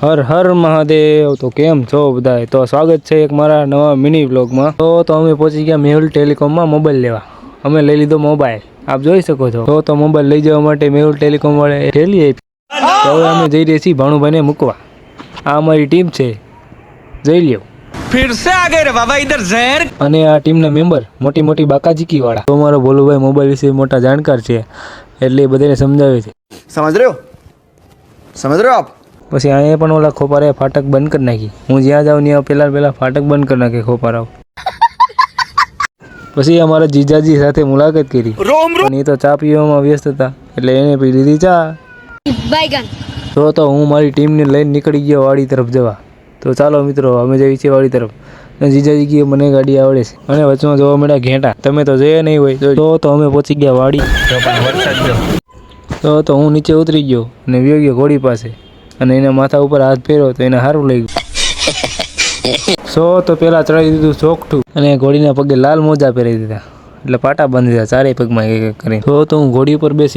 હર હર મહાદેવ. તો કેમ છો બધાય? તો સ્વાગત છે એક મારા નવા મિની વ્લોગમાં. તો અમે પહોંચી ગયા મેહુલ ટેલિકોમમાં મોબાઈલ લેવા. અમે લઈ લીધો મોબાઈલ, આપ જોઈ શકો છો. તો મોબાઈલ લઈ જવા માટે મેહુલ ટેલિકોમ વાળે થેલી આપી. તો હવે અમે જઈ રહ્યા છીએ ભાણુભાઈને મૂકવા. આ અમારી ટીમ છે, જોઈ લ્યો. फिर से आ गए रे बाबा इधर जहर। અને આ ટીમના મેમ્બર મોટી મોટી બાકાજીકી વાળા. તો અમારો ભોલુભાઈ મોબાઈલ વિશે મોટા જાણકાર છે, એટલે એ બધાને સમજાવે છે. समझ रहे हो आप? પછી અહીંયા પણ ઓલા ખોપારે ફાટક બંધ કરી નાખી. હું જ્યાં જાઉં ત્યાં પહેલાં ફાટક બંધ કરી નાખે ખોપારાઓ. પછી અમારા જીજાજી સાથે મુલાકાત કરી, પણ એ તો ચા પીવામાં વ્યસ્ત હતા, એટલે એને પી લીધી ચા. તો હું મારી ટીમને લઈને નીકળી ગયો વાડી તરફ જવા. તો ચાલો મિત્રો, અમે જઈએ છીએ વાડી તરફ. અને જીજાજી કહે મને ગાડી આવડે છે. અને વચમાં જોવા મળ્યા ઘેટા, તમે તો જોયા નહીં હોય. તો અમે પહોંચી ગયા વાડી. તો હું નીચે ઉતરી ગયો અને વ્યો ગયો ઘોડી પાસે, અને એના માથા ઉપર હાથ ફેર્યો તો એને સારું લઈ ગયું. તો પહેલાં ચડાવી દીધું ચોકઠું, અને ઘોડીના પગે લાલ મોજા પહેરી દીધા, એટલે પાટા બાંધી દીધા ચારેય પગમાં એક એક કરીને. તો હું ઘોડી ઉપર બેસી